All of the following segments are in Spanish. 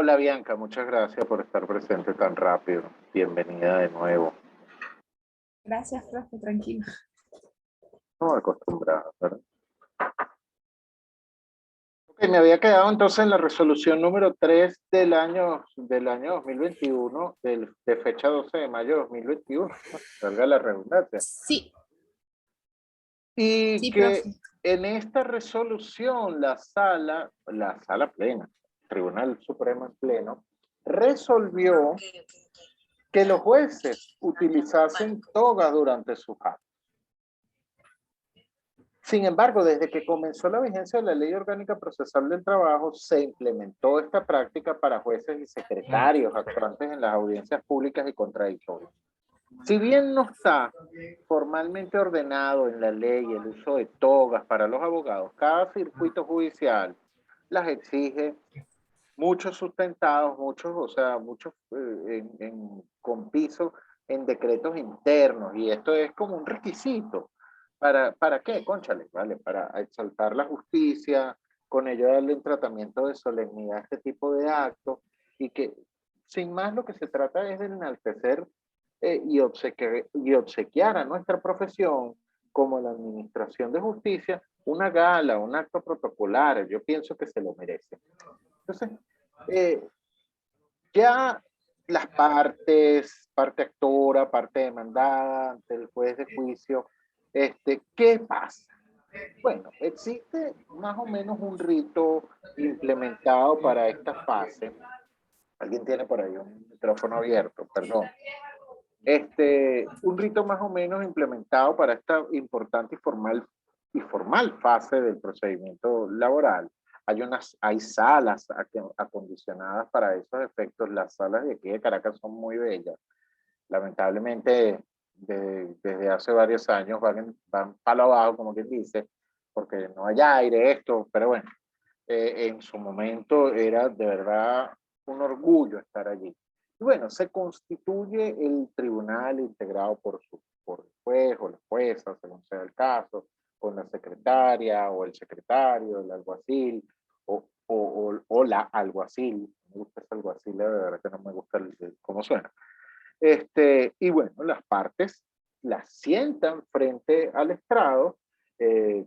Hola Bianca, muchas gracias por estar presente tan rápido. Bienvenida de nuevo. Gracias, profe, tranquilo. No acostumbrada, ¿verdad? Ok, me había quedado entonces en la resolución número 3 del año 2021, de fecha 12 de mayo de 2021, ¿no? Valga la redundancia. Sí, Y sí, que profe. en esta resolución la sala plena, Tribunal Supremo en pleno, resolvió que los jueces utilizasen toga durante sus actos. Sin embargo, desde que comenzó la vigencia de la Ley Orgánica Procesal del Trabajo, se implementó esta práctica para jueces y secretarios actuantes en las audiencias públicas y contradictorias. Si bien no está formalmente ordenado en la ley el uso de togas para los abogados, cada circuito judicial las exige, muchos sustentados, muchos con piso en decretos internos, y esto es como un requisito. ¿Para qué? Cónchale, ¿vale? Para exaltar la justicia, con ello darle un tratamiento de solemnidad a este tipo de actos, y que sin más lo que se trata es de enaltecer y obsequiar a nuestra profesión como la administración de justicia una gala, un acto protocolar. Yo pienso que se lo merece. Entonces, eh, ya las partes, parte actora, parte demandada ante el juez de juicio, ¿qué pasa? Bueno, existe más o menos un rito implementado para esta fase. Alguien tiene por ahí un micrófono abierto, perdón. Un rito más o menos implementado para esta importante y formal fase del procedimiento laboral. Hay salas acondicionadas para esos efectos. Las salas de aquí de Caracas son muy bellas. Lamentablemente, desde hace varios años van palo abajo, como quien dice, porque no hay aire, pero bueno, en su momento era de verdad un orgullo estar allí. Y bueno, se constituye el tribunal integrado por el juez o la jueza, según sea el caso, con la secretaria o el secretario, el alguacil o la alguacil. Me gusta ese alguacil, de verdad que no me gusta cómo suena. Y bueno, las partes las sientan frente al estrado,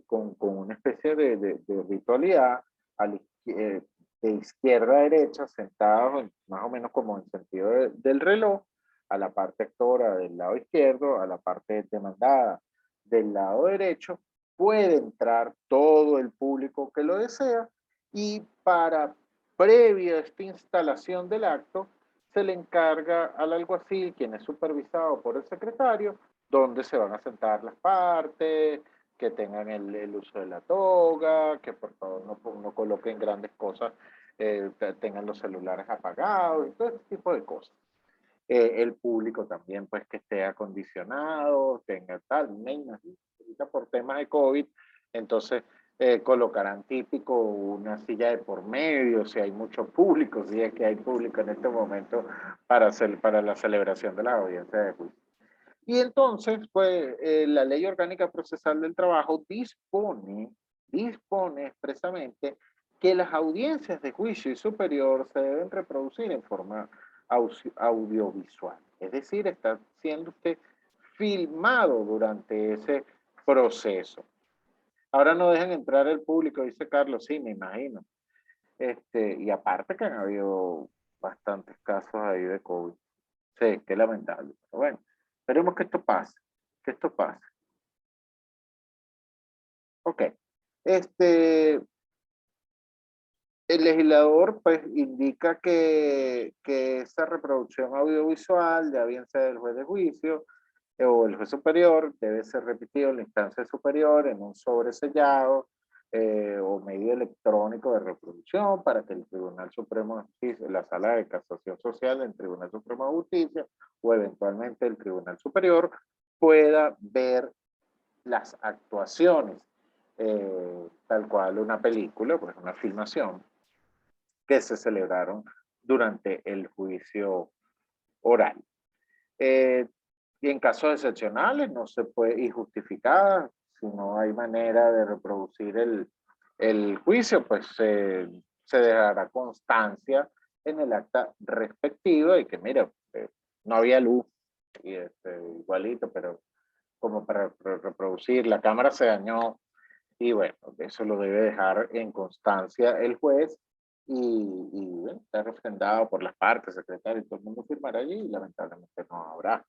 con una especie de ritualidad, al, de izquierda a derecha, sentados más o menos como en sentido del reloj, a la parte actora del lado izquierdo, a la parte demandada del lado derecho. Puede entrar todo el público que lo desea, y previa a esta instalación del acto, se le encarga al alguacil, quien es supervisado por el secretario, dónde se van a sentar las partes, que tengan el uso de la toga, que por favor no coloquen grandes cosas, tengan los celulares apagados, y todo este tipo de cosas. El público también, pues, que esté acondicionado, tenga tal, menos, ahorita por temas de COVID, entonces colocarán típico una silla de por medio, si hay mucho público, si es que hay público en este momento para la celebración de la audiencia de juicio. Y entonces, pues, la Ley Orgánica Procesal del Trabajo dispone expresamente que las audiencias de juicio y superior se deben reproducir en forma audiovisual. Es decir, está siendo usted filmado durante ese proceso. Ahora no dejan entrar el público, dice Carlos. Sí, me imagino. Y aparte que han habido bastantes casos ahí de COVID. Sí, qué lamentable. Pero bueno, esperemos que esto pase, que esto pase. Ok. Este, el legislador, pues, indica que esa reproducción audiovisual, ya bien sea del juez de juicio o el juez superior, debe ser repetido en la instancia superior en un sobresellado, o medio electrónico de reproducción, para que el Tribunal Supremo de Justicia, la Sala de Casación Social del Tribunal Supremo de Justicia o eventualmente el Tribunal Superior pueda ver las actuaciones, tal cual una película, pues una filmación, que se celebraron durante el juicio oral. Eh, y en casos excepcionales no se puede, y justificadas, si no hay manera de reproducir el juicio, pues se dejará constancia en el acta respectiva y que, mira, no había luz, y igualito, pero como para reproducir, la cámara se dañó, y bueno, eso lo debe dejar en constancia el juez, y bueno, está refrendado por las partes, secretario, y todo el mundo firmará allí, y lamentablemente no habrá,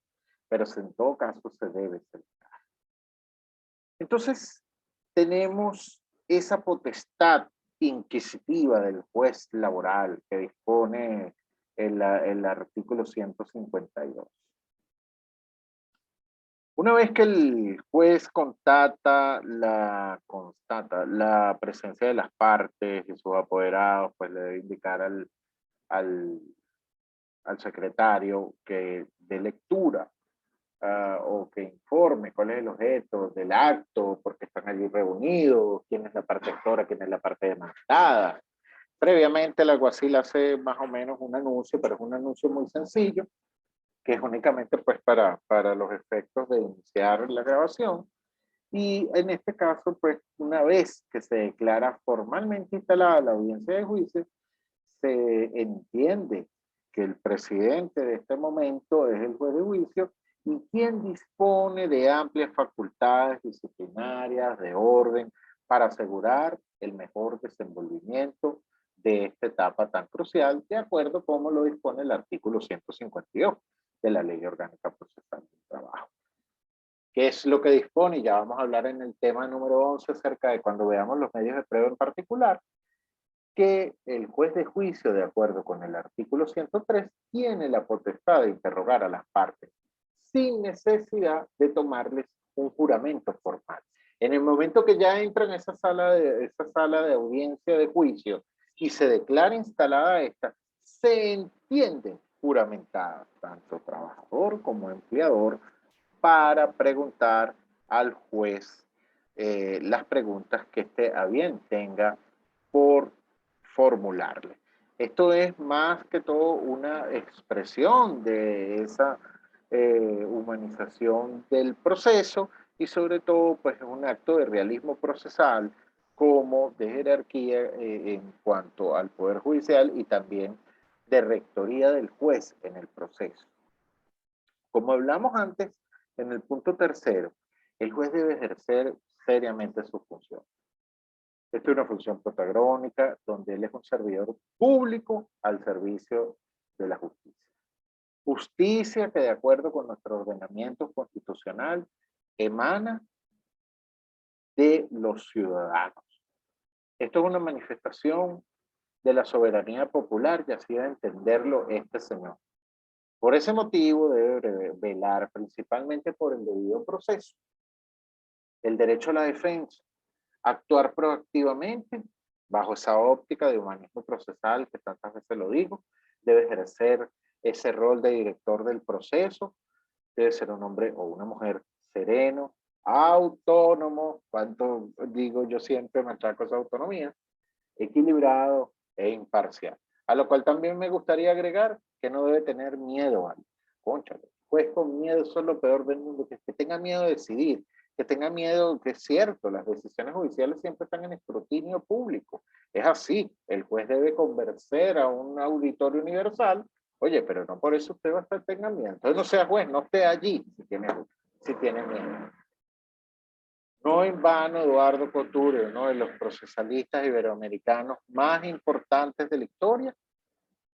pero en todo caso se debe celebrar. Entonces, tenemos esa potestad inquisitiva del juez laboral que dispone el artículo 152. Una vez que el juez constata la presencia de las partes y sus apoderados, pues le debe indicar al secretario que de lectura o que informe cuál es el objeto del acto, por qué están allí reunidos, quién es la parte actora, quién es la parte demandada. Previamente el alguacil hace más o menos un anuncio, pero es un anuncio muy sencillo, que es únicamente pues para los efectos de iniciar la grabación. Y en este caso, pues una vez que se declara formalmente instalada la audiencia de juicio, se entiende que el presidente de este momento es el juez de juicio y quien dispone de amplias facultades disciplinarias, de orden, para asegurar el mejor desenvolvimiento de esta etapa tan crucial, de acuerdo como lo dispone el artículo 152 de la Ley Orgánica Procesal del Trabajo. ¿Qué es lo que dispone? Ya vamos a hablar en el tema número 11 acerca de cuando veamos los medios de prueba en particular, que el juez de juicio, de acuerdo con el artículo 103, tiene la potestad de interrogar a las partes sin necesidad de tomarles un juramento formal. En el momento que ya entra en esa sala de audiencia de juicio y se declara instalada esta, se entiende juramentada, tanto trabajador como empleador, para preguntar al juez las preguntas que a bien tenga por formularle. Esto es más que todo una expresión de esa humanización del proceso y sobre todo pues un acto de realismo procesal como de jerarquía en cuanto al Poder Judicial y también de rectoría del juez en el proceso. Como hablamos antes, en el punto tercero, el juez debe ejercer seriamente su función. Esta es una función protagónica donde él es un servidor público al servicio de la justicia. Justicia que de acuerdo con nuestro ordenamiento constitucional emana de los ciudadanos. Esto es una manifestación de la soberanía popular y así debe entenderlo este señor. Por ese motivo debe velar principalmente por el debido proceso, el derecho a la defensa, actuar proactivamente bajo esa óptica de humanismo procesal que tantas veces lo digo, debe ejercer ese rol de director del proceso, debe ser un hombre o una mujer sereno, autónomo, cuanto digo yo siempre me atraco esa autonomía, equilibrado e imparcial. A lo cual también me gustaría agregar que no debe tener miedo al cónchale. Juez con miedo eso es lo peor del mundo, que tenga miedo de decidir, que tenga miedo, que es cierto, las decisiones judiciales siempre están en escrutinio público. Es así, el juez debe convencer a un auditorio universal, oye, pero no por eso usted va a estar tenga miedo. Entonces no sea juez, no esté allí si tiene miedo. No en vano, Eduardo Couture, uno de los procesalistas iberoamericanos más importantes de la historia,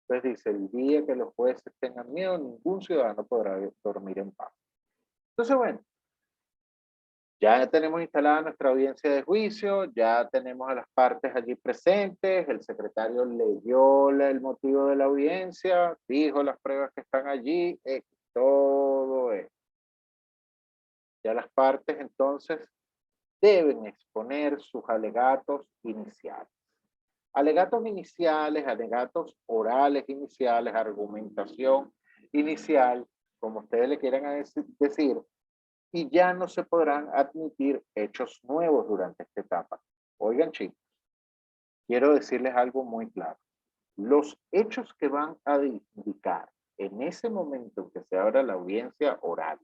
pues dice, el día que los jueces tengan miedo, ningún ciudadano podrá dormir en paz. Entonces, bueno, ya tenemos instalada nuestra audiencia de juicio, ya tenemos a las partes allí presentes, el secretario leyó el motivo de la audiencia, dijo las pruebas que están allí, todo eso. Ya las partes entonces deben exponer sus alegatos iniciales. Alegatos iniciales, alegatos orales iniciales, argumentación inicial, como ustedes le quieran decir, y ya no se podrán admitir hechos nuevos durante esta etapa. Oigan, chicos, quiero decirles algo muy claro. Los hechos que van a indicar en ese momento en que se abra la audiencia oral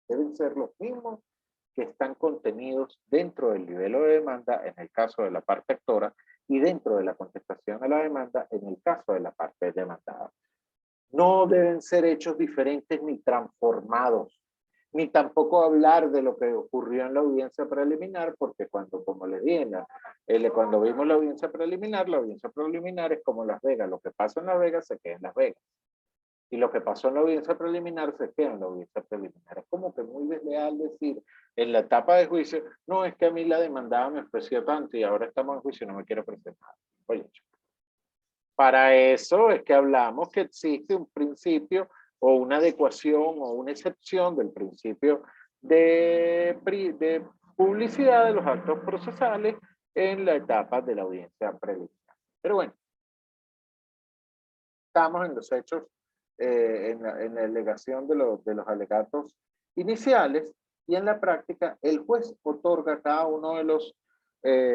deben ser los mismos que están contenidos dentro del libelo de demanda, en el caso de la parte actora, y dentro de la contestación a la demanda en el caso de la parte demandada. No deben ser hechos diferentes ni transformados, ni tampoco hablar de lo que ocurrió en la audiencia preliminar, porque cuando, como les dije, cuando vimos la audiencia preliminar es como Las Vegas. Lo que pasa en Las Vegas se queda en Las Vegas. Y lo que pasó en la audiencia preliminar se queda en la audiencia preliminar. Es como que muy desleal decir en la etapa de juicio, no, es que a mí la demandada me ofreció tanto y ahora estamos en juicio y no me quiero presentar. Oye, para eso es que hablamos que existe un principio o una adecuación o una excepción del principio de publicidad de los actos procesales en la etapa de la audiencia preliminar. Pero bueno, estamos en los hechos, en la alegación de los alegatos iniciales, y en la práctica el juez otorga a cada uno de los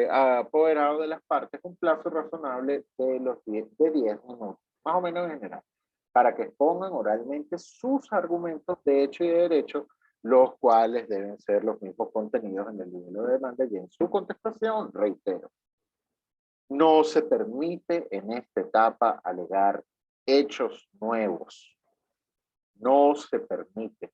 apoderados de las partes un plazo razonable de 10 minutos, más o menos en general, para que expongan oralmente sus argumentos de hecho y de derecho, los cuales deben ser los mismos contenidos en el nivel de demanda, y en su contestación, reitero, no se permite en esta etapa alegar hechos nuevos. No se permite.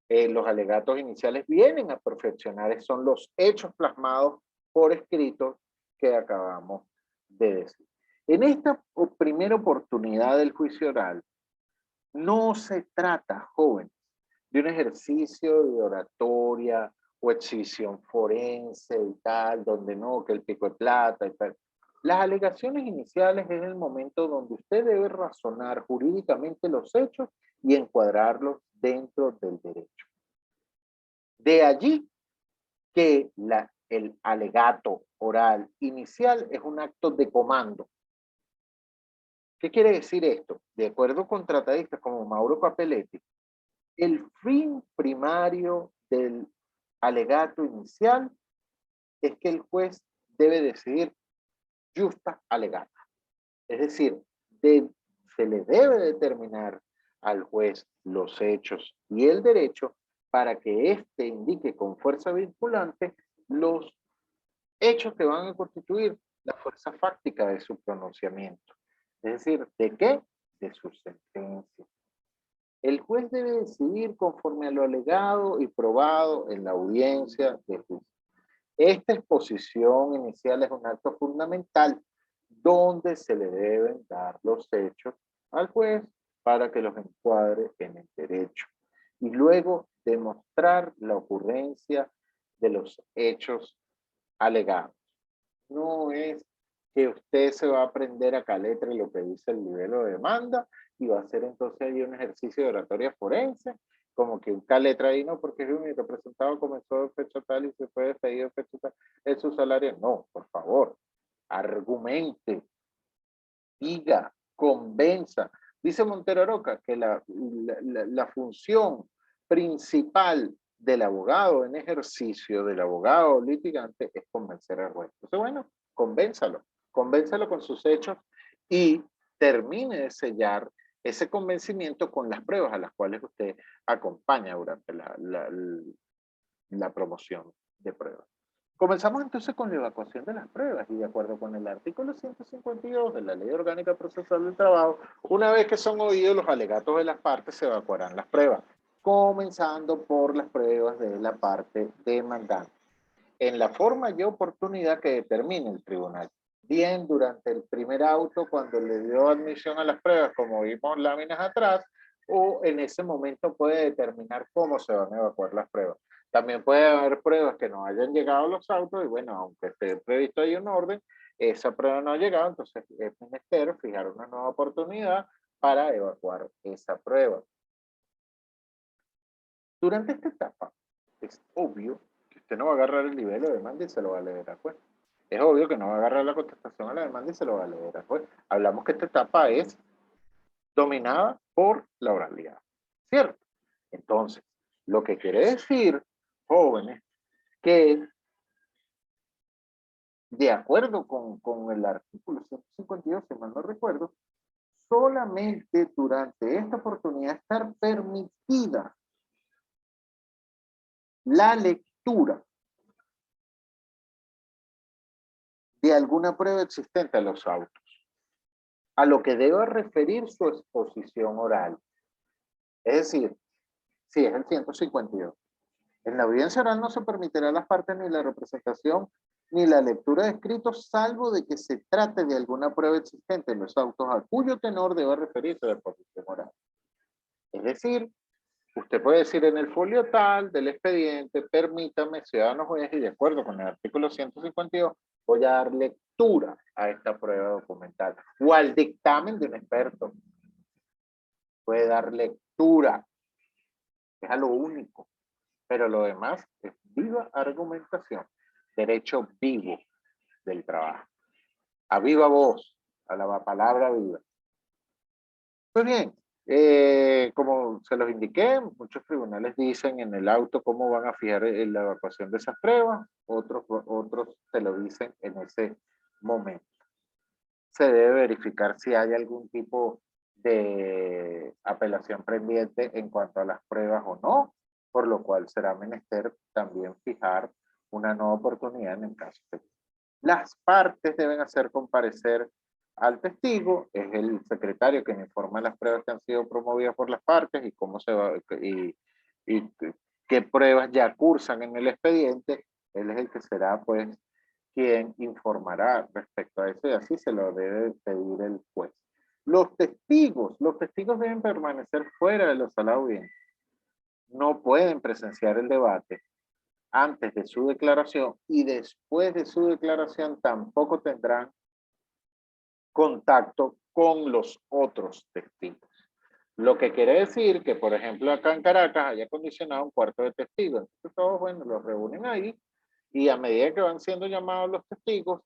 Los alegatos iniciales vienen a perfeccionar, son los hechos plasmados por escrito que acabamos de decir. En esta primera oportunidad del juicio oral, no se trata, jóvenes, de un ejercicio de oratoria o exhibición forense y tal, donde no, que el pico de plata y tal. Las alegaciones iniciales es el momento donde usted debe razonar jurídicamente los hechos y encuadrarlos dentro del derecho. De allí que el alegato oral inicial es un acto de comando. ¿Qué quiere decir esto? De acuerdo con tratadistas como Mauro Capelletti, el fin primario del alegato inicial es que el juez debe decidir justa alegata. Es decir, se le debe determinar al juez los hechos y el derecho para que éste indique con fuerza vinculante los hechos que van a constituir la fuerza fáctica de su pronunciamiento. Es decir, ¿de qué? De su sentencia. El juez debe decidir conforme a lo alegado y probado en la audiencia de juicio. Esta exposición inicial es un acto fundamental donde se le deben dar los hechos al juez para que los encuadre en el derecho. Y luego demostrar la ocurrencia de los hechos alegados. No es que usted se va a aprender a caletre lo que dice el nivel de demanda y va a hacer entonces ahí un ejercicio de oratoria forense, como que un caletra ahí, no, porque mi representado comenzó de fecha tal y se fue despedido de fecha tal, es su salario. No, por favor, argumente, diga, convenza. Dice Montero Aroca que la función principal del abogado en ejercicio, del abogado litigante, es convencer al juez. Entonces, bueno, convénzalo con sus hechos y termine de sellar ese convencimiento con las pruebas a las cuales usted acompaña durante la promoción de pruebas. Comenzamos entonces con la evacuación de las pruebas y de acuerdo con el artículo 152 de la Ley Orgánica Procesal del Trabajo, una vez que son oídos los alegatos de las partes, se evacuarán las pruebas, comenzando por las pruebas de la parte demandante, en la forma y oportunidad que determine el tribunal. Bien durante el primer auto, cuando le dio admisión a las pruebas, como vimos láminas atrás, o en ese momento puede determinar cómo se van a evacuar las pruebas. También puede haber pruebas que no hayan llegado a los autos y bueno, aunque esté previsto ahí un orden, esa prueba no ha llegado, entonces es menester fijar una nueva oportunidad para evacuar esa prueba. Durante esta etapa, es obvio que usted no va a agarrar el nivel de demanda y se lo va a leer al juez. Es obvio que no va a agarrar la contestación a la demanda y se lo va a leer al juez. Hablamos que esta etapa es dominada por la oralidad, ¿cierto? Entonces, lo que quiere decir, jóvenes, que de acuerdo con el artículo 152, si mal no recuerdo, solamente durante esta oportunidad estar permitida la lectura de alguna prueba existente a los autos, a lo que deba referir su exposición oral. Es decir, si es el 152. En la audiencia oral no se permitirá a las partes ni la representación ni la lectura de escritos, salvo de que se trate de alguna prueba existente en los autos a cuyo tenor deba referirse la exposición oral. Es decir, usted puede decir en el folio tal del expediente, permítame, ciudadano juez, y de acuerdo con el artículo 152, voy a dar lectura a esta prueba documental o al dictamen de un experto. Puede dar lectura, es a lo único, pero lo demás es viva argumentación, derecho vivo del trabajo, a viva voz, a la palabra viva. Pues bien, como se los indiqué, muchos tribunales dicen en el auto cómo van a fijar la evacuación de esas pruebas, otros se lo dicen en ese momento. Se debe verificar si hay algún tipo de apelación pendiente en cuanto a las pruebas o no, por lo cual será menester también fijar una nueva oportunidad en el caso de las partes deben hacer comparecer al testigo, es el secretario quien informa las pruebas que han sido promovidas por las partes y cómo se va y qué pruebas ya cursan en el expediente. Él es el que será pues quien informará respecto a eso y así se lo debe pedir el juez. Los testigos deben permanecer fuera de la sala de audiencia. No pueden presenciar el debate antes de su declaración y después de su declaración tampoco tendrán contacto con los otros testigos. Lo que quiere decir que, por ejemplo, acá en Caracas haya acondicionado un cuarto de testigos. Entonces todos, bueno, los reúnen ahí y a medida que van siendo llamados los testigos,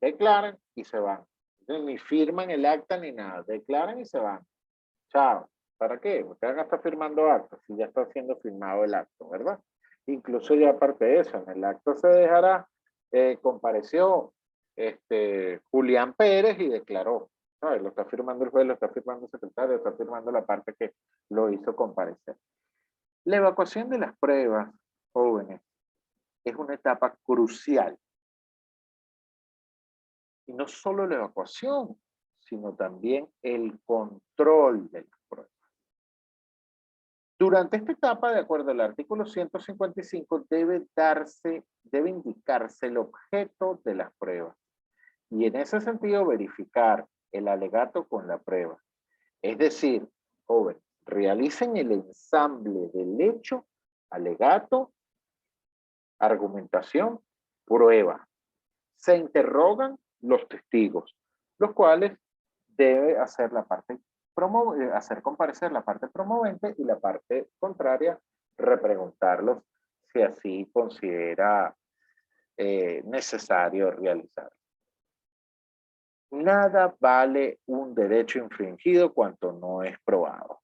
declaran y se van. Entonces, ni firman el acta ni nada, declaran y se van. Chao. ¿Para qué? Porque van a estar firmando actos si ya está siendo firmado el acto, ¿verdad? Incluso ya aparte de eso, en el acto se dejará, compareció Julián Pérez y declaró, ¿sabes? Lo está firmando el juez, lo está firmando el secretario, lo está firmando la parte que lo hizo comparecer. La evacuación de las pruebas, jóvenes, es una etapa crucial. Y no solo la evacuación, sino también el control de las pruebas. Durante esta etapa, de acuerdo al artículo 155, debe indicarse el objeto de las pruebas. Y en ese sentido, verificar el alegato con la prueba. Es decir, joven, realicen el ensamble del hecho, alegato, argumentación, prueba. Se interrogan los testigos, los cuales debe hacer la parte hacer comparecer la parte promovente y la parte contraria repreguntarlos si así considera necesario realizar. Nada vale un derecho infringido cuanto no es probado.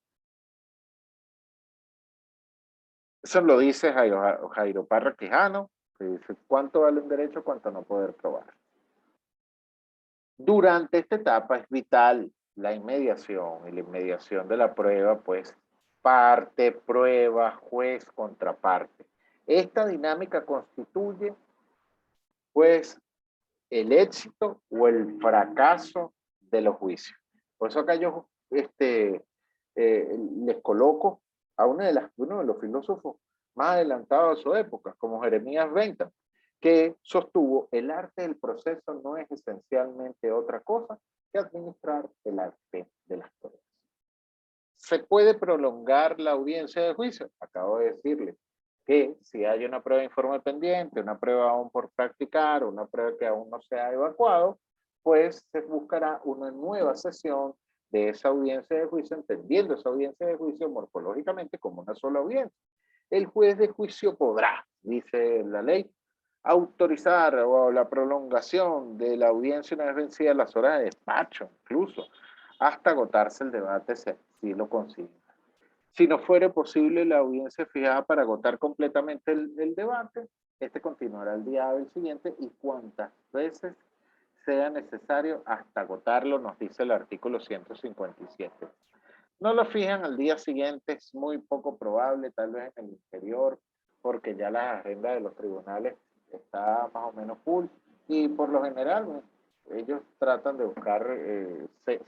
Eso lo dice Jairo Parra Quijano, que dice cuánto vale un derecho cuanto no poder probar. Durante esta etapa es vital la inmediación y la inmediación de la prueba, pues parte, prueba, juez, contraparte. Esta dinámica constituye, pues, el éxito o el fracaso de los juicios. Por eso acá yo les coloco a uno de los filósofos más adelantados de su época, como Jeremías Bentham, que sostuvo el arte del proceso no es esencialmente otra cosa que administrar el arte de las pruebas. ¿Se puede prolongar la audiencia de juicio? Acabo de decirle que si hay una prueba de informe pendiente, una prueba aún por practicar, una prueba que aún no se ha evacuado, pues se buscará una nueva sesión de esa audiencia de juicio, entendiendo esa audiencia de juicio morfológicamente como una sola audiencia. El juez de juicio podrá, dice la ley, autorizar o la prolongación de la audiencia una vez vencidas las horas de despacho, incluso, hasta agotarse el debate si así lo consigue. Si no fuere posible la audiencia fijada para agotar completamente el debate, este continuará el día del siguiente y cuantas veces sea necesario hasta agotarlo, nos dice el artículo 157. No lo fijan al día siguiente, es muy poco probable, tal vez en el interior, porque ya la agenda de los tribunales está más o menos full, Y por lo general, ellos tratan de buscar,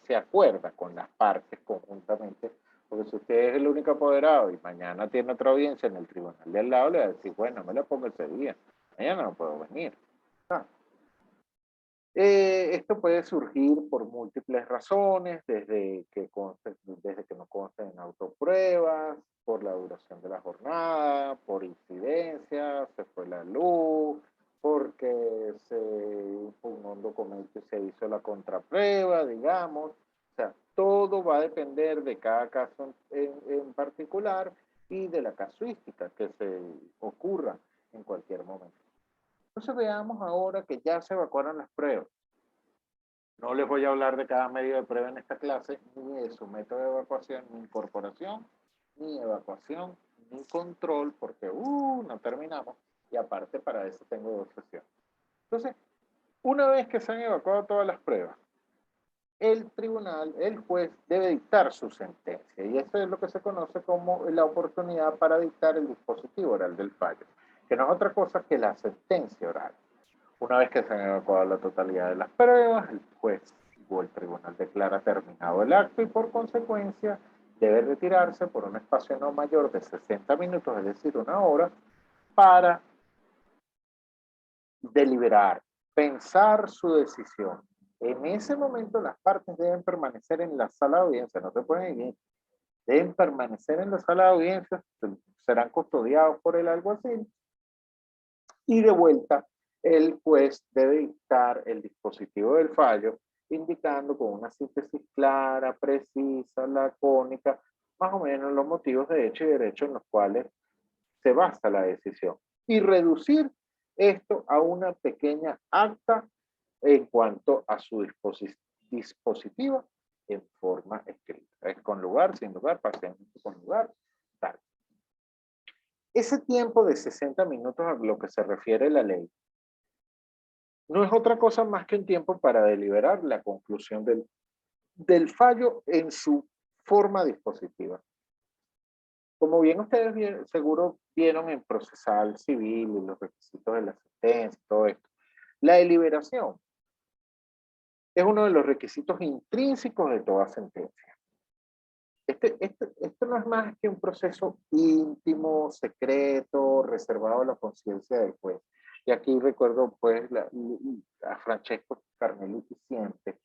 se acuerda con las partes conjuntamente, porque si usted es el único apoderado y mañana tiene otra audiencia en el tribunal de al lado, le va a decir, bueno, me la pongo ese día, mañana no puedo venir. Ah. Esto puede surgir por múltiples razones, desde que no consten en autopruebas, por la duración de la jornada, por incidencias, se fue la luz, porque se impugnó un documento y se hizo la contraprueba, digamos. O sea, todo va a depender de cada caso en particular y de la casuística que se ocurra en cualquier momento. Entonces veamos ahora que ya se evacuaron las pruebas. No les voy a hablar de cada medio de prueba en esta clase, ni de su método de evacuación, ni incorporación, ni evacuación, ni control, porque no terminamos. Y aparte para eso tengo 2 sesiones. Entonces, una vez que se han evacuado todas las pruebas, el tribunal, el juez, debe dictar su sentencia. Y eso es lo que se conoce como la oportunidad para dictar el dispositivo oral del fallo, que no es otra cosa que la sentencia oral. Una vez que se han evacuado la totalidad de las pruebas, el juez o el tribunal declara terminado el acto y por consecuencia debe retirarse por un espacio no mayor de 60 minutos, es decir, 1 hora, para deliberar, pensar su decisión. En ese momento las partes deben permanecer en la sala de audiencia, no se pueden ir, deben permanecer en la sala de audiencia, serán custodiados por el alguacil y de vuelta el juez debe dictar el dispositivo del fallo, indicando con una síntesis clara, precisa, lacónica, más o menos los motivos de hecho y derecho en los cuales se basa la decisión. Y reducir esto a una pequeña acta en cuanto a su dispositivo en forma escrita. Es con lugar, sin lugar, parcialmente con lugar, tal. Ese tiempo de 60 minutos a lo que se refiere la ley no es otra cosa más que un tiempo para deliberar la conclusión del fallo en su forma dispositiva. Como bien ustedes seguro vieron en procesal civil y los requisitos de la sentencia y todo esto, la deliberación es uno de los requisitos intrínsecos de toda sentencia. Esto no es más que un proceso íntimo, secreto, reservado a la conciencia del juez. Y aquí recuerdo pues a Francesco Carneluti siempre,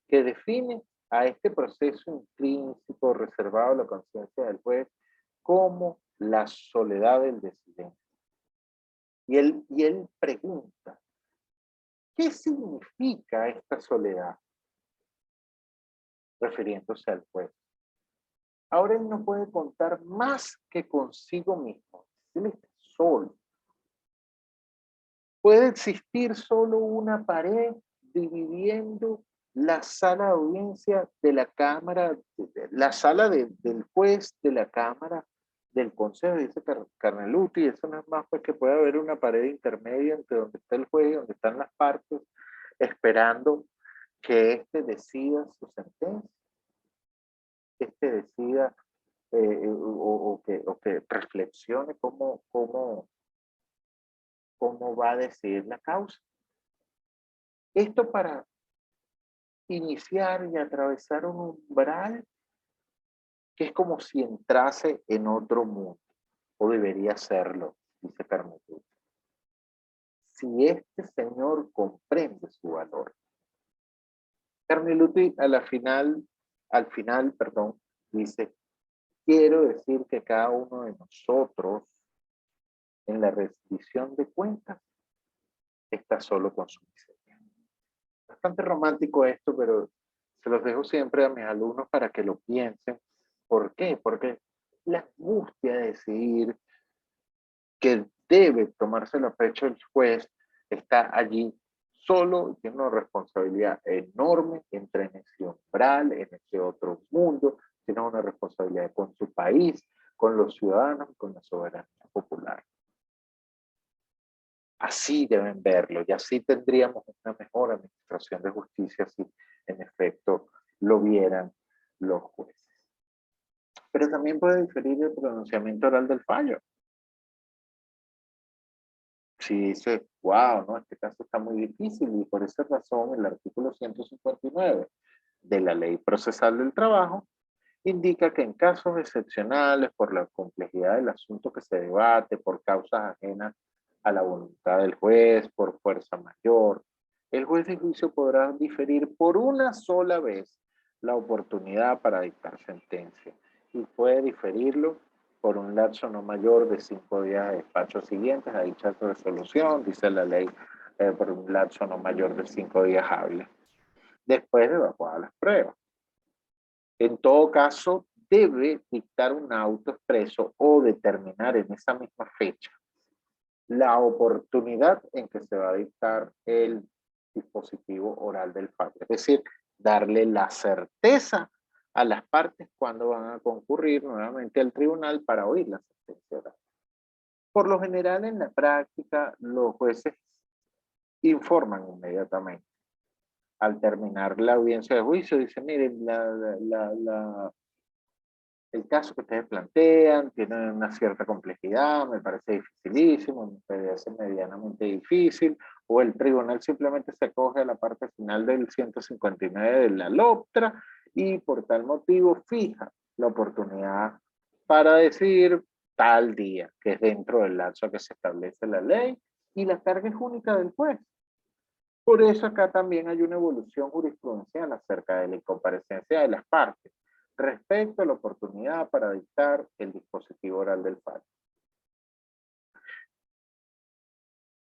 que define a este proceso intrínseco, reservado a la conciencia del juez, como la soledad del decidente. Y él pregunta, ¿qué significa esta soledad? Refiriéndose al juez. Ahora él no puede contar más que consigo mismo. Él está solo. Puede existir solo una pared dividiendo la sala de audiencia de la Cámara, la sala del juez de la Cámara del Consejo, dice Carneluti, eso no es más pues que puede haber una pared intermedia entre donde está el juez y donde están las partes, esperando que éste decida su sentencia, que éste decida o que reflexione cómo va a decidir la causa. Esto para iniciar y atravesar un umbral que es como si entrase en otro mundo, o debería serlo, dice Carnegie. Si este señor comprende su valor. Carneluti al final, dice, quiero decir que cada uno de nosotros en la rendición de cuentas está solo con su miseria. Bastante romántico esto, pero se los dejo siempre a mis alumnos para que lo piensen. ¿Por qué? Porque la angustia de decidir que debe tomárselo a pecho el juez está allí solo y tiene una responsabilidad enorme, entra en ese umbral, en ese otro mundo, tiene una responsabilidad con su país, con los ciudadanos, con la soberanía popular. Así deben verlo y así tendríamos una mejor administración de justicia si en efecto lo vieran los jueces. Pero también puede diferir el pronunciamiento oral del fallo. si dice, wow, no, este caso está muy difícil y por esa razón el artículo 159 de la Ley Procesal del Trabajo indica que en casos excepcionales, por la complejidad del asunto que se debate, por causas ajenas a la voluntad del juez, por fuerza mayor, el juez de juicio podrá diferir por una sola vez la oportunidad para dictar sentencia y puede diferirlo por un lapso no mayor de 5 días de despacho siguientes a dicha resolución, dice la ley, por un lapso no mayor de 5 días hábiles, después de evacuar las pruebas. En todo caso, debe dictar un auto expreso o determinar en esa misma fecha la oportunidad en que se va a dictar el dispositivo oral del fallo. Es decir, darle la certeza a las partes cuando van a concurrir nuevamente al tribunal para oír la sentencia oral. Por lo general, en la práctica, los jueces informan inmediatamente. Al terminar la audiencia de juicio, dicen, miren, el caso que ustedes plantean tiene una cierta complejidad, me parece dificilísimo, me parece medianamente difícil, o el tribunal simplemente se acoge a la parte final del 159 de la LOPTRA y por tal motivo fija la oportunidad para decidir tal día, que es dentro del lapso que se establece la ley, y la carga es única del juez. Por eso acá también hay una evolución jurisprudencial acerca de la incomparecencia de las partes respecto a la oportunidad para dictar el dispositivo oral del fallo.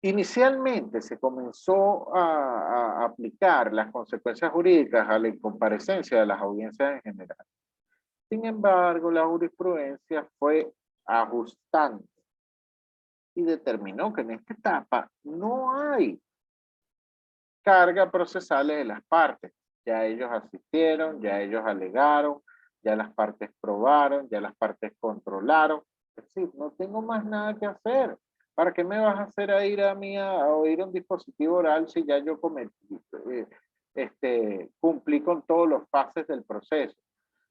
Inicialmente se comenzó a aplicar las consecuencias jurídicas a la incomparecencia de las audiencias en general. Sin embargo, la jurisprudencia fue ajustando y determinó que en esta etapa no hay carga procesales de las partes. Ya ellos asistieron, ya ellos alegaron, ya las partes probaron, ya las partes controlaron. Es decir, no tengo más nada que hacer. ¿Para qué me vas a hacer a ir a mí a oír un dispositivo oral si ya yo cumplí con todos los fases del proceso?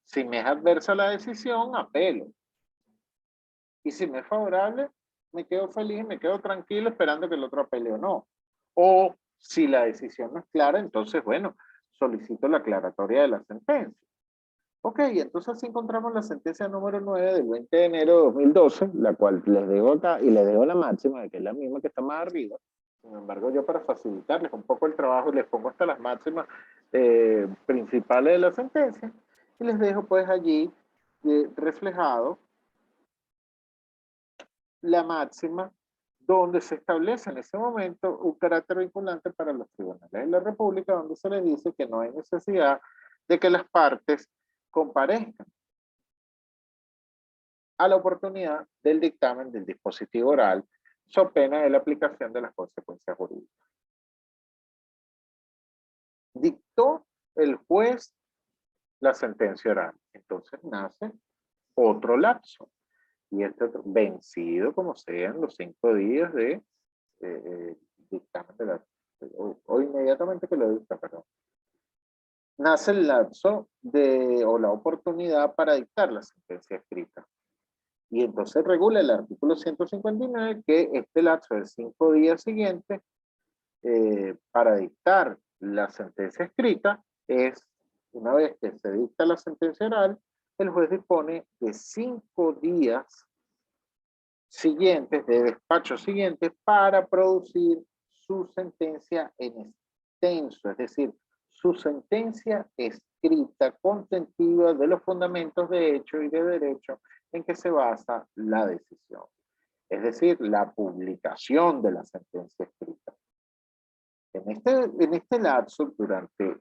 Si me es adversa la decisión, apelo. Y si me es favorable, me quedo feliz, me quedo tranquilo esperando que el otro apele o no. O si la decisión no es clara, entonces, bueno, solicito la aclaratoria de la sentencia. Ok, entonces así encontramos la sentencia número 9 del 20 de enero de 2012, la cual les dejo acá y les dejo la máxima, que es la misma que está más arriba. Sin embargo, yo para facilitarles un poco el trabajo, les pongo hasta las máximas principales de la sentencia y les dejo pues allí reflejado la máxima donde se establece en ese momento un carácter vinculante para los tribunales de la República, donde se les dice que no hay necesidad de que las partes comparezcan a la oportunidad del dictamen del dispositivo oral, so pena de la aplicación de las consecuencias jurídicas. Dictó el juez la sentencia oral, entonces nace otro lapso, y este otro, vencido como sean los 5 días de dictamen de la, o inmediatamente que lo dicta, perdón. Nace el lapso o la oportunidad para dictar la sentencia escrita. Y entonces regula el artículo 159 que este lapso de 5 días siguientes para dictar la sentencia escrita es, una vez que se dicta la sentencia oral, el juez dispone de 5 días siguientes, de despacho siguientes, para producir su sentencia en extenso, es decir, su sentencia escrita contentiva de los fundamentos de hecho y de derecho en que se basa la decisión. Es decir, la publicación de la sentencia escrita. En este lapso, durante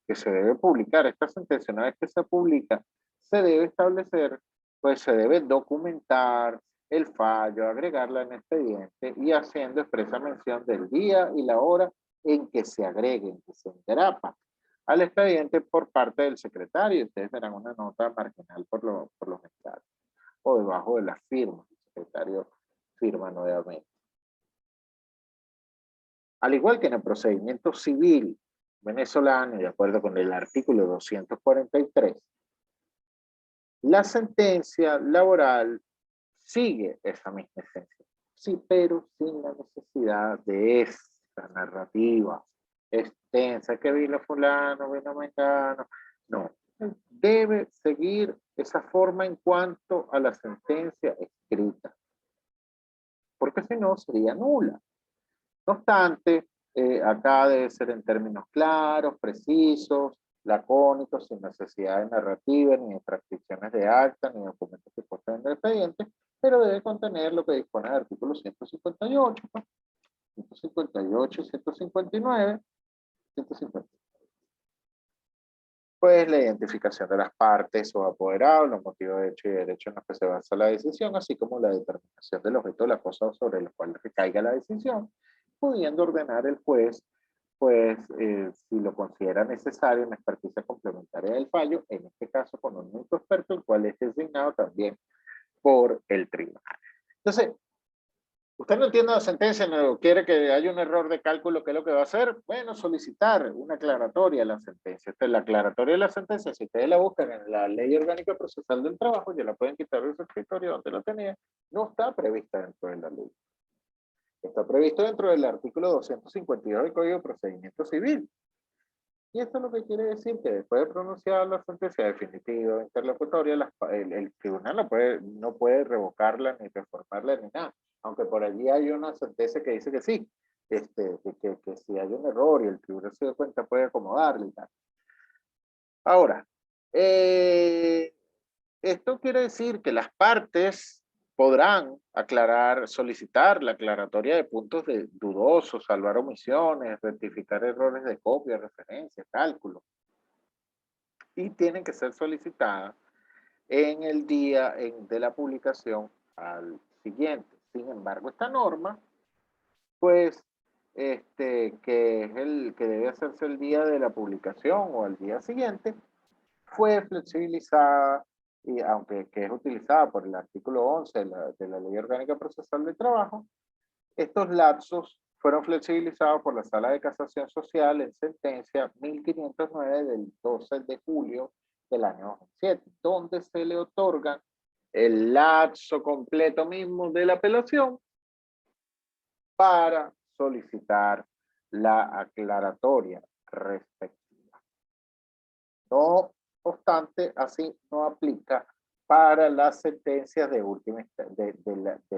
que se debe publicar esta sentencia, una vez que se publica, se debe establecer, pues se debe documentar el fallo, agregarla en expediente y haciendo expresa mención del día y la hora en que se agreguen, que se engrapa al expediente por parte del secretario. Ustedes verán una nota marginal por los general, o debajo de la firma. El secretario firma nuevamente. Al igual que en el procedimiento civil venezolano, de acuerdo con el artículo 243, la sentencia laboral sigue esa misma esencia. Sí, pero sin la necesidad de esta narrativa extensa, que vino fulano, vino mengano. No, debe seguir esa forma en cuanto a la sentencia escrita, porque si no sería nula. No obstante, acá debe ser en términos claros, precisos, lacónicos, sin necesidad de narrativa, ni de transcripciones de acta, ni de documentos que consten en el expediente, pero debe contener lo que dispone el artículo 158, 158, 159, 150. Pues la identificación de las partes o apoderados, los motivos de hecho y derecho en los que se basa la decisión, así como la determinación del objeto de la cosa sobre el cual recaiga la decisión, pudiendo ordenar el juez, pues, si lo considera necesario, una experticia complementaria del fallo, en este caso con un único experto, el cual es designado también por el tribunal. Entonces, usted no entiende la sentencia, no quiere que haya un error de cálculo, ¿qué es lo que va a hacer? Bueno, solicitar una aclaratoria de la sentencia. Esta es la aclaratoria de la sentencia. Si ustedes la buscan en la Ley Orgánica Procesal del Trabajo, ya la pueden quitar de su escritorio donde la tenía, no está prevista dentro de la ley. Está previsto dentro del artículo 252 del Código de Procedimiento Civil. Y esto es lo que quiere decir que después de pronunciar la sentencia definitiva o interlocutoria, el tribunal no puede revocarla, ni reformarla, ni nada. Aunque por allí hay una sentencia que dice que sí, que si hay un error y el tribunal se da cuenta puede acomodarle y tal. Ahora, esto quiere decir que las partes podrán solicitar la aclaratoria de puntos dudosos, salvar omisiones, rectificar errores de copia, referencia, cálculo. Y tienen que ser solicitadas en el día de la publicación al siguiente. Sin embargo, esta norma, pues, que es el que debe hacerse el día de la publicación o al día siguiente, fue flexibilizada, y aunque que es utilizada por el artículo 11 de la Ley Orgánica Procesal del Trabajo, estos lapsos fueron flexibilizados por la Sala de Casación Social en sentencia 1509 del 12 de julio del año 2007, donde se le otorga el lapso completo mismo de la apelación para solicitar la aclaratoria respectiva. No obstante, así no aplica para las sentencias de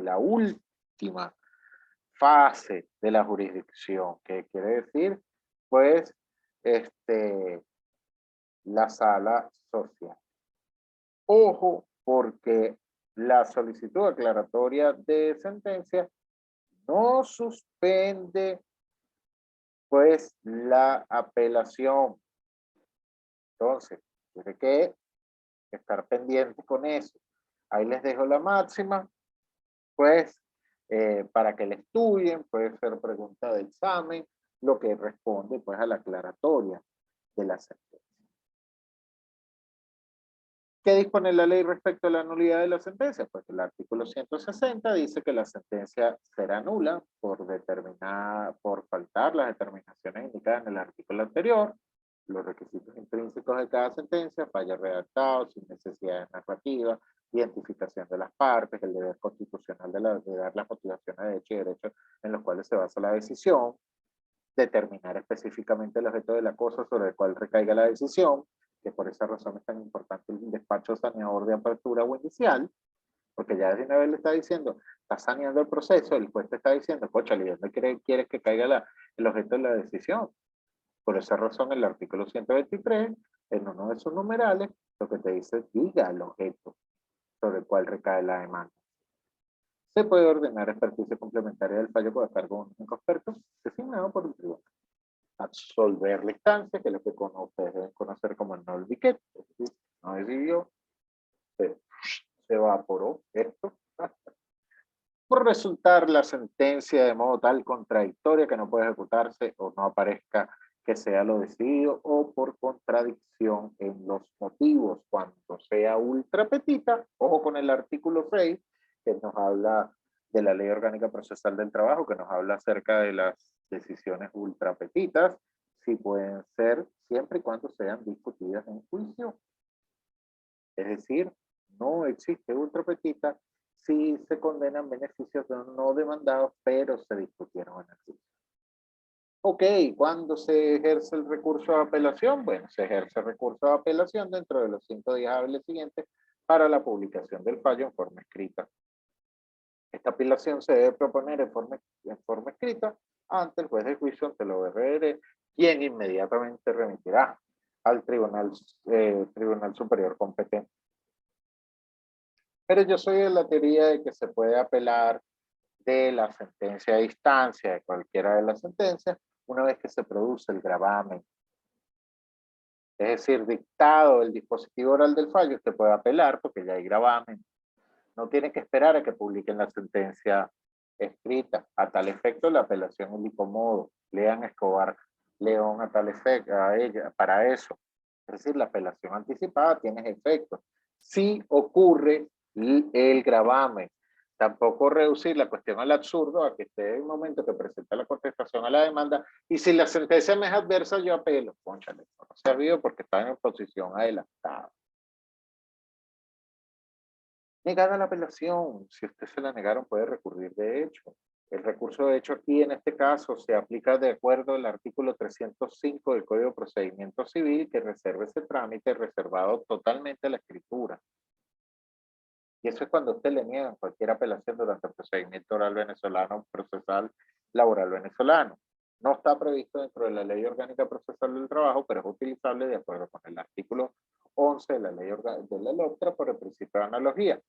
la última fase de la jurisdicción, que quiere decir, pues, la sala social. Ojo, porque la solicitud aclaratoria de sentencia no suspende, pues, la apelación. Entonces, tiene que estar pendiente con eso. Ahí les dejo la máxima, pues, para que la estudien, puede ser pregunta de examen, lo que responde, pues, a la aclaratoria de la sentencia. ¿Qué dispone la ley respecto a la nulidad de la sentencia? Pues el artículo 160 dice que la sentencia será nula por faltar las determinaciones indicadas en el artículo anterior, los requisitos intrínsecos de cada sentencia, falla redactado, sin necesidad de narrativa, identificación de las partes, el deber constitucional de dar las motivaciones de hecho y derecho en los cuales se basa la decisión, determinar específicamente el objeto de la cosa sobre el cual recaiga la decisión, que por esa razón es tan importante el despacho saneador de apertura o inicial, porque ya desde una vez le está diciendo, está saneando el proceso, el juez te está diciendo, cocha, ¿dónde quieres que caiga el objeto de la decisión? Por esa razón, el artículo 123, en uno de sus numerales, lo que te dice, diga el objeto sobre el cual recae la demanda. Se puede ordenar experticia complementaria del fallo por cargo de un único experto designado por el tribunal. Absolver la instancia, que es lo que ustedes deben conocer como el null viquet, es decir, no decidió, se evaporó esto, por resultar la sentencia de modo tal contradictoria que no puede ejecutarse o no aparezca que sea lo decidido, o por contradicción en los motivos, cuando sea ultra petita, ojo con el artículo 6, que nos habla de la Ley Orgánica Procesal del Trabajo, que nos habla acerca de las decisiones ultra petitas, si pueden ser siempre y cuando sean discutidas en juicio. Es decir, no existe ultra petita sí se condenan beneficios no demandados, pero se discutieron en el juicio. Ok, ¿cuándo se ejerce el recurso de apelación? Bueno, se ejerce el recurso de apelación dentro de los 5 días hábiles siguientes para la publicación del fallo en forma escrita. Esta apelación se debe proponer en forma escrita ante el juez de juicio, ante la ORR, quien inmediatamente remitirá al Tribunal Superior competente. Pero yo soy de la teoría de que se puede apelar de la sentencia a instancia, de cualquiera de las sentencias, una vez que se produce el gravamen. Es decir, dictado el dispositivo oral del fallo, usted puede apelar porque ya hay gravamen. No tiene que esperar a que publiquen la sentencia escrita. A tal efecto, la apelación es licomodo. Lean Escobar León a tal efecto, para eso. Es decir, la apelación anticipada tiene efecto. Si ocurre el gravamen, tampoco reducir la cuestión al absurdo, a que esté en el momento que presenta la contestación a la demanda, y si la sentencia me es adversa, yo apelo. Cónchale, no se ha habido porque está en posición adelantada. Negada la apelación, si usted se la negaron puede recurrir de hecho. El recurso de hecho aquí en este caso se aplica de acuerdo al artículo 305 del Código de Procedimiento Civil que reserva ese trámite reservado totalmente a la escritura. Y eso es cuando usted le niega cualquier apelación durante el procedimiento oral venezolano, procesal, laboral venezolano. No está previsto dentro de la Ley Orgánica Procesal del Trabajo, pero es utilizable de acuerdo con el artículo 11 de la Ley de la LOPTRA por el principio de analogía.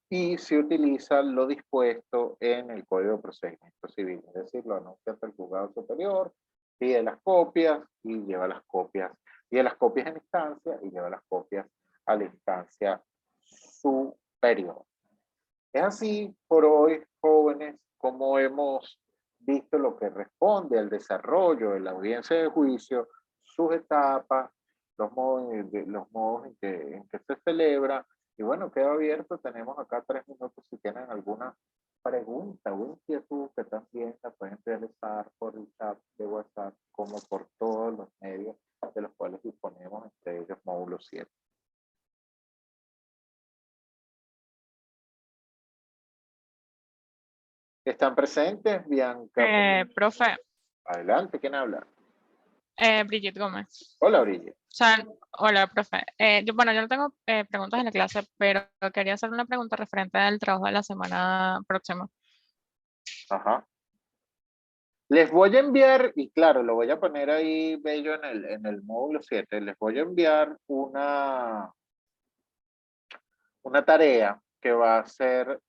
Y se utiliza lo dispuesto en el Código de Procedimiento Civil, es decir, lo anuncia ante el juzgado superior, pide las copias y lleva las copias, pide las copias en instancia y lleva las copias a la instancia superior. Es así por hoy, jóvenes, como hemos visto lo que responde al desarrollo de la audiencia de juicio, sus etapas, los modos en que se celebra. Y bueno, queda abierto, tenemos acá 3 minutos si tienen alguna pregunta o inquietud que también la pueden realizar por el chat de WhatsApp como por todos los medios de los cuales disponemos, entre ellos módulo 7. ¿Están presentes? Bianca. Profe, Adelante, ¿quién habla? Brigitte Gómez. Hola, Brigitte. Hola, profe. Yo no tengo preguntas en la clase, pero quería hacer una pregunta referente al trabajo de la semana próxima. Ajá. Les voy a enviar, y claro, lo voy a poner ahí bello en el módulo 7, les voy a enviar una tarea que va a ser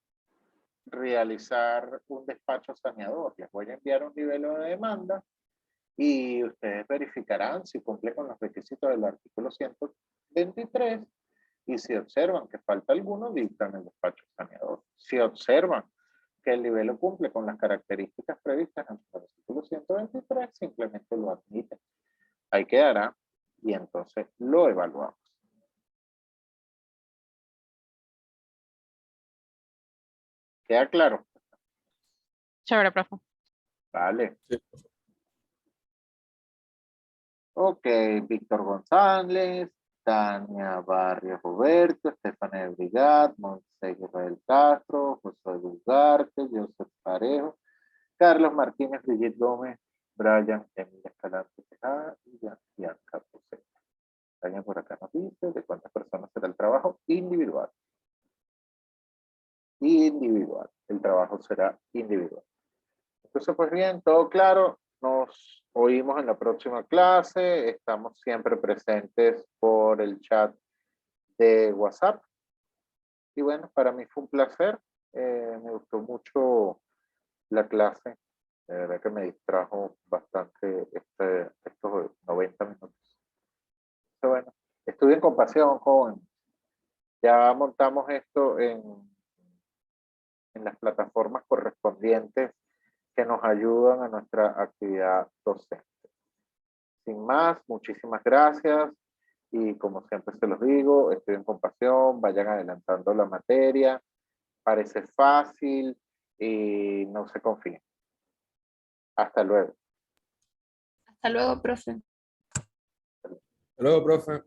realizar un despacho saneador. Les voy a enviar un nivel de demanda y ustedes verificarán si cumple con los requisitos del artículo 123 y si observan que falta alguno, dictan el despacho saneador. Si observan que el nivel cumple con las características previstas en el artículo 123, simplemente lo admiten. Ahí quedará y entonces lo evaluamos. ¿Queda claro? Chévere, profe. Vale. Sí. Ok, Víctor González, Tania Barrios Roberto, Estefania Brigat, Moisés Israel Castro, José Dugarte, Joseph Parejo, Carlos Martínez, Brigitte Gómez, Brian Emilio Escalante Tejada y Bianca Poseta. Tania por acá nos dice de cuántas personas será el trabajo individual. Individual. El trabajo será individual. Entonces, pues bien, todo claro. Nos oímos en la próxima clase. Estamos siempre presentes por el chat de WhatsApp. Y bueno, para mí fue un placer. Me gustó mucho la clase. De verdad que me distrajo bastante estos 90 minutos. Pero bueno, estudien con pasión, joven. Ya montamos esto en las plataformas correspondientes que nos ayudan a nuestra actividad docente. Sin más, muchísimas gracias y como siempre se los digo, estudien con pasión, vayan adelantando la materia, parece fácil y no se confíen. Hasta luego. Hasta luego, profe. Hasta luego, profe.